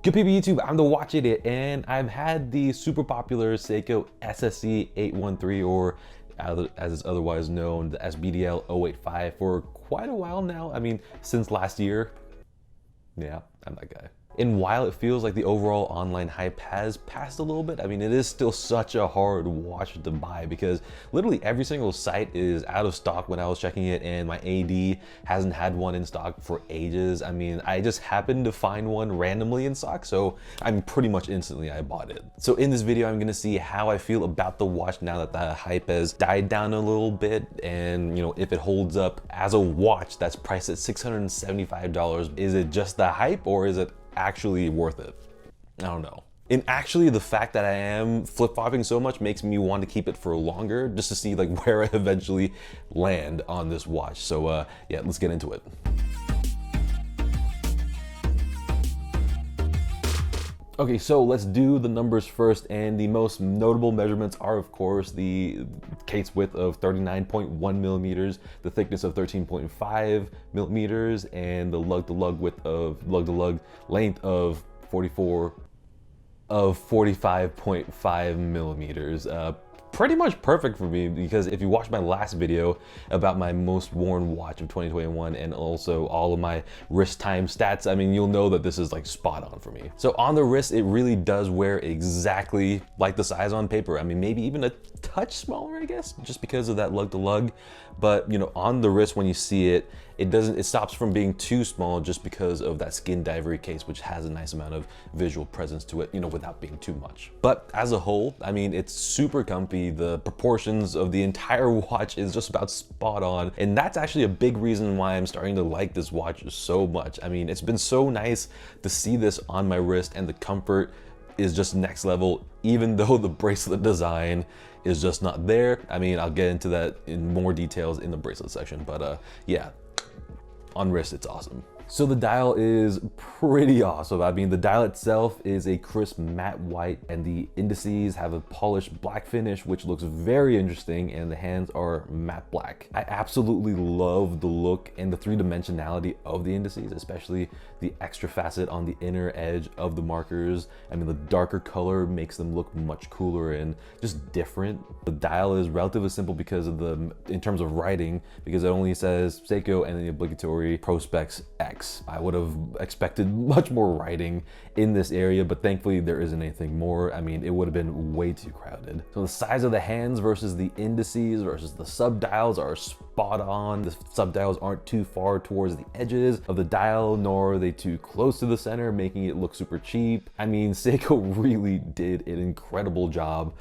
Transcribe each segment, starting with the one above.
Good people YouTube, I'm the Watch Idiot, and I've had the super popular Seiko SSC813, or as it's otherwise known, the SBDL085, for quite a while now. I mean, since last year. Yeah, I'm that guy. And while it feels like the overall online hype has passed a little bit, I mean, it is still such a hard watch to buy because literally every single site is out of stock when I was checking it, and my AD hasn't had one in stock for ages. I mean, I just happened to find one randomly in stock, so I'm pretty much instantly I bought it. So in this video, I'm gonna see how I feel about the watch now that the hype has died down a little bit, and if it holds up as a watch that's priced at $675. Is it just the hype, or is it actually worth it? I don't know. And actually, the fact that I am flip-flopping so much makes me want to keep it for longer, just to see like where I eventually land on this watch. So yeah, let's get into it. Okay, so let's do the numbers first, and the most notable measurements are, of course, the case width of 39.1 millimeters, the thickness of 13.5 millimeters, and the lug-to-lug length of 45.5 millimeters. Pretty much perfect for me, because if you watch my last video about my most worn watch of 2021 and also all of my wrist time stats, I mean, you'll know that this is like spot on for me. So on the wrist, it really does wear exactly like the size on paper. I mean, maybe even a touch smaller, I guess, just because of that lug to lug. But on the wrist, when you see it, it stops from being too small just because of that skin divery case, which has a nice amount of visual presence to it, without being too much. But as a whole, I mean, it's super comfy. The proportions of the entire watch is just about spot on. And that's actually a big reason why I'm starting to like this watch so much. I mean, it's been so nice to see this on my wrist, and the comfort is just next level, even though the bracelet design is just not there. I mean, I'll get into that in more details in the bracelet section, but yeah, on wrist, it's awesome. So the dial is pretty awesome. I mean, the dial itself is a crisp matte white, and the indices have a polished black finish, which looks very interesting, and the hands are matte black. I absolutely love the look and the three-dimensionality of the indices, especially the extra facet on the inner edge of the markers. I mean, the darker color makes them look much cooler and just different. The dial is relatively simple because of in terms of writing, because it only says Seiko and the obligatory Prospex X. I would have expected much more writing in this area, but thankfully there isn't anything more. I mean, it would have been way too crowded. So the size of the hands versus the indices versus the sub-dials are spot on. The sub-dials aren't too far towards the edges of the dial, nor are they too close to the center, making it look super cheap. I mean, Seiko really did an incredible job,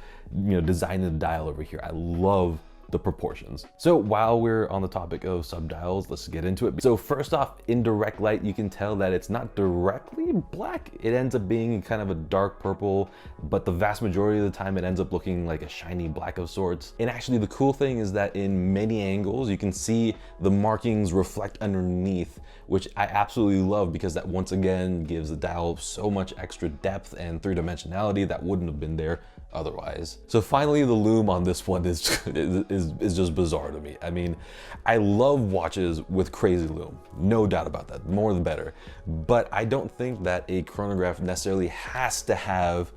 designing the dial over here. I love the proportions. So while we're on the topic of sub-dials, let's get into it. So first off, in direct light, you can tell that it's not directly black. It ends up being kind of a dark purple, but the vast majority of the time it ends up looking like a shiny black of sorts. And actually the cool thing is that in many angles, you can see the markings reflect underneath, which I absolutely love, because that once again gives the dial so much extra depth and three-dimensionality that wouldn't have been there otherwise. So finally, the lume on this one is just bizarre to me. I mean, I love watches with crazy lume, no doubt about that, more the better. But I don't think that a chronograph necessarily has to have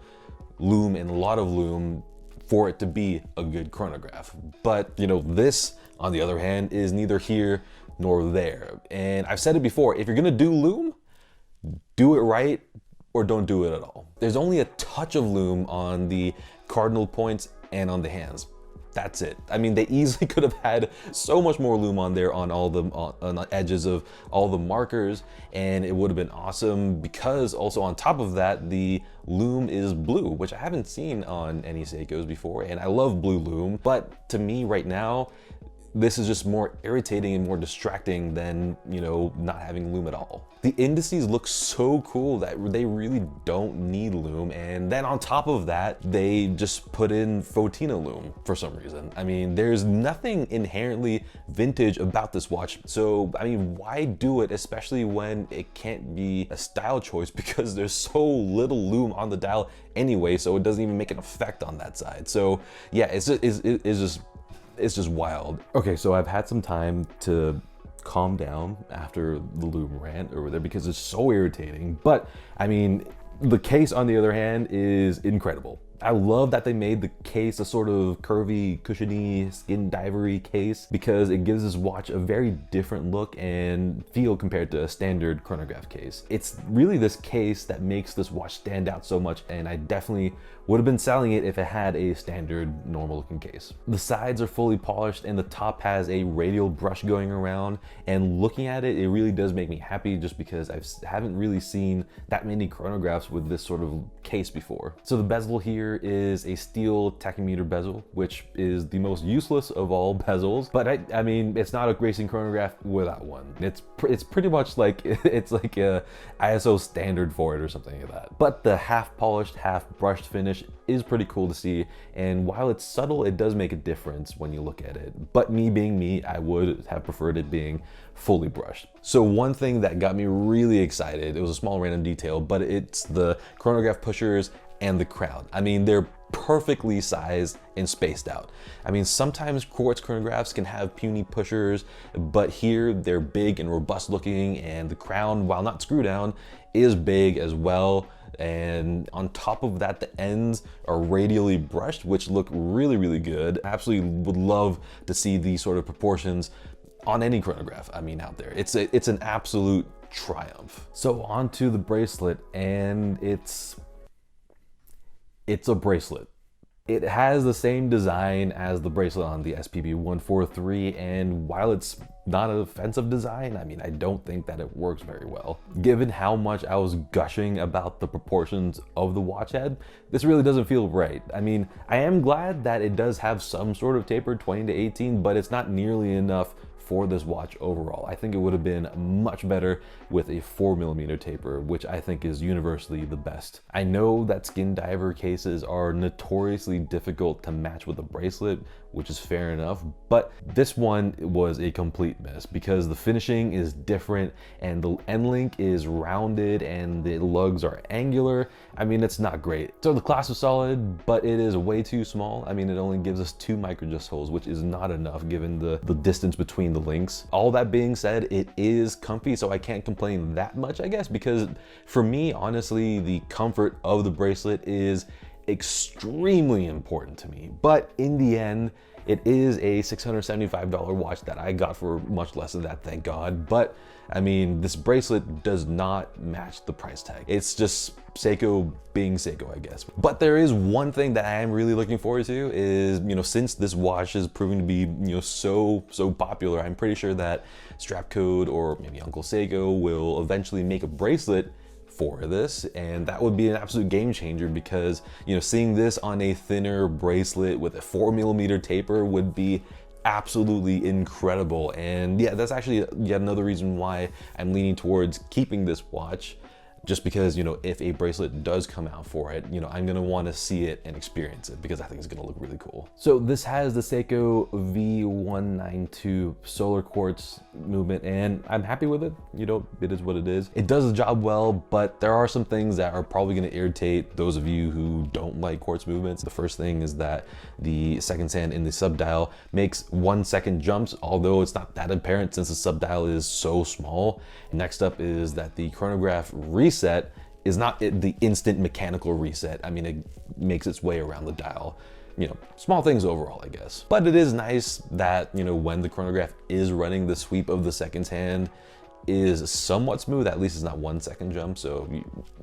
lume and a lot of lume for it to be a good chronograph. But this, on the other hand, is neither here nor there. And I've said it before, if you're gonna do lume, do it right, or don't do it at all. There's only a touch of lume on the cardinal points and on the hands. That's it. I mean, they easily could have had so much more lume on there on on the edges of all the markers, and it would have been awesome, because also on top of that, the lume is blue, which I haven't seen on any Seikos before, and I love blue lume, but to me right now, this is just more irritating and more distracting than, not having lume at all. The indices look so cool that they really don't need lume, and then on top of that, they just put in Seitona lume for some reason. I mean, there's nothing inherently vintage about this watch, so I mean, why do it, especially when it can't be a style choice, because there's so little lume on the dial anyway, so it doesn't even make an effect on that side. So yeah, it's just wild. Okay, so I've had some time to calm down after the lume rant over there, because it's so irritating. But I mean, The case, on the other hand, is incredible. I love that they made the case a sort of curvy, cushiony, skin divery case because it gives this watch a very different look and feel compared to a standard chronograph case. It's really this case that makes this watch stand out so much, and I definitely would have been selling it if it had a standard normal looking case. The sides are fully polished and the top has a radial brush going around, and looking at it, it really does make me happy just because I haven't really seen that many chronographs with this sort of case before. So the bezel here is a steel tachymeter bezel, which is the most useless of all bezels, but I mean, it's not a racing chronograph without one. It's pretty much like, it's like a ISO standard for it or something like that. But the half polished, half brushed finish is pretty cool to see, and while it's subtle, it does make a difference when you look at it. But me being me, I would have preferred it being fully brushed. So one thing that got me really excited, it was a small random detail, but it's the chronograph pushers and the crown. I mean, they're perfectly sized and spaced out. I mean, sometimes quartz chronographs can have puny pushers, but here they're big and robust looking, and the crown, while not screw down, is big as well. And on top of that, the ends are radially brushed, which look really, really good. I absolutely would love to see these sort of proportions on any chronograph, I mean, out there. It's an absolute triumph. So onto the bracelet, and it's a bracelet. It has the same design as the bracelet on the SPB143, and while it's not an offensive design, I mean, I don't think that it works very well. Given how much I was gushing about the proportions of the watch head, this really doesn't feel right. I mean, I am glad that it does have some sort of taper, 20 to 18, but it's not nearly enough for this watch overall. I think it would have been much better with a 4mm taper, which I think is universally the best. I know that skin diver cases are notoriously difficult to match with a bracelet, which is fair enough, but this one was a complete miss because the finishing is different and the end link is rounded and the lugs are angular. I mean, it's not great. So the clasp is solid, but it is way too small. I mean, it only gives us 2 microjust holes, which is not enough given the distance between the links. All that being said, it is comfy, so I can't complain that much, I guess, because for me, honestly, the comfort of the bracelet is extremely important to me. But in the end, it is a $675 watch that I got for much less than that, thank God. But I mean, this bracelet does not match the price tag. It's just Seiko being Seiko, I guess. But there is one thing that I am really looking forward to is, since this watch is proving to be, so popular, I'm pretty sure that Strapcode or maybe Uncle Seiko will eventually make a bracelet for this, and that would be an absolute game changer because seeing this on a thinner bracelet with a 4mm taper would be absolutely incredible. And yeah, that's actually yet another reason why I'm leaning towards keeping this watch, just because if a bracelet does come out for it, I'm gonna want to see it and experience it because I think it's gonna look really cool. So this has the Seiko V192 solar quartz movement, and I'm happy with it. It is what it is. It does the job well, but there are some things that are probably gonna irritate those of you who don't like quartz movements. The first thing is that the seconds hand in the subdial makes 1 second jumps, although it's not that apparent since the subdial is so small. Next up is that the chronograph reset is not the instant mechanical reset. I mean, it makes its way around the dial. Small things overall, I guess. But it is nice that, when the chronograph is running, the sweep of the seconds hand is somewhat smooth. At least it's not 1 second jump, so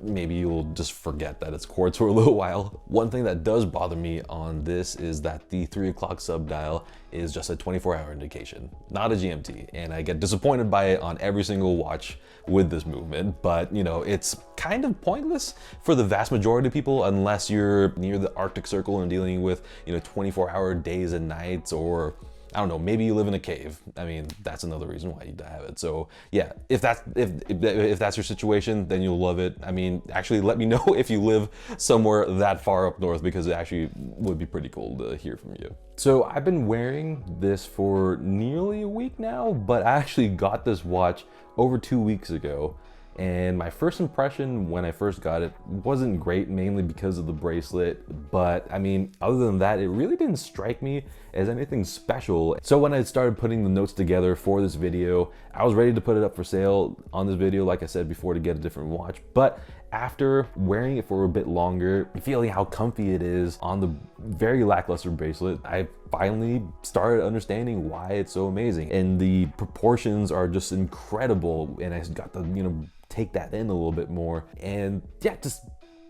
maybe you'll just forget that it's quartz for a little while. One thing that does bother me on this is that the 3 o'clock subdial is just a 24-hour indication, not a GMT, and I get disappointed by it on every single watch with this movement. But it's kind of pointless for the vast majority of people unless you're near the Arctic Circle and dealing with 24-hour days and nights, or I don't know, maybe you live in a cave. I mean, that's another reason why you have it. So yeah, if that's your situation, then you'll love it. I mean, actually let me know if you live somewhere that far up north, because it actually would be pretty cool to hear from you. So I've been wearing this for nearly a week now, but I actually got this watch over 2 weeks ago. And my first impression when I first got it wasn't great, mainly because of the bracelet. But I mean, other than that, it really didn't strike me as anything special. So when I started putting the notes together for this video, I was ready to put it up for sale on this video, like I said before, to get a different watch. But after wearing it for a bit longer, feeling how comfy it is on the very lackluster bracelet, I finally started understanding why it's so amazing. And the proportions are just incredible, and I got to, you know, take that in a little bit more. And yeah, just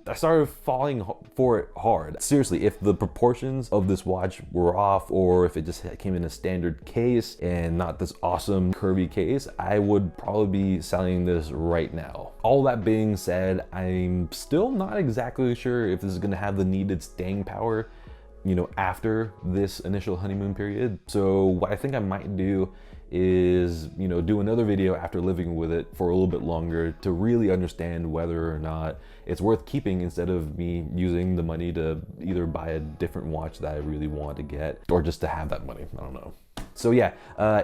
I started falling for it hard. Seriously, if the proportions of this watch were off, or if it just came in a standard case and not this awesome curvy case, I would probably be selling this right now. All that being said, I'm still not exactly sure if this is gonna have the needed staying power, you know, after this initial honeymoon period. So what I think I might do is, you know, do another video after living with it for a little bit longer to really understand whether or not it's worth keeping, instead of me using the money to either buy a different watch that I really want to get, or just to have that money. I don't know. So yeah,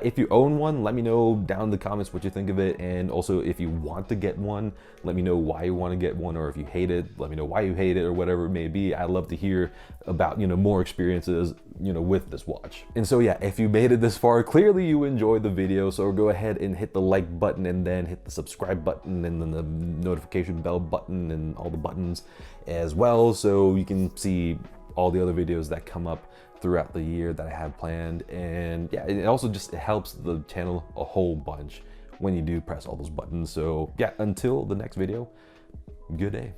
if you own one, let me know down in the comments what you think of it. And also, if you want to get one, let me know why you want to get one, or if you hate it, let me know why you hate it, or whatever it may be. I'd love to hear about, you know, more experiences, you know, with this watch. And so yeah, if you made it this far, clearly you enjoyed the video. So go ahead and hit the like button, and then hit the subscribe button, and then the notification bell button, and all the buttons as well, so you can see all the other videos that come up throughout the year that I have planned. And yeah, it also just helps the channel a whole bunch when you do press all those buttons. So yeah, until the next video, good day.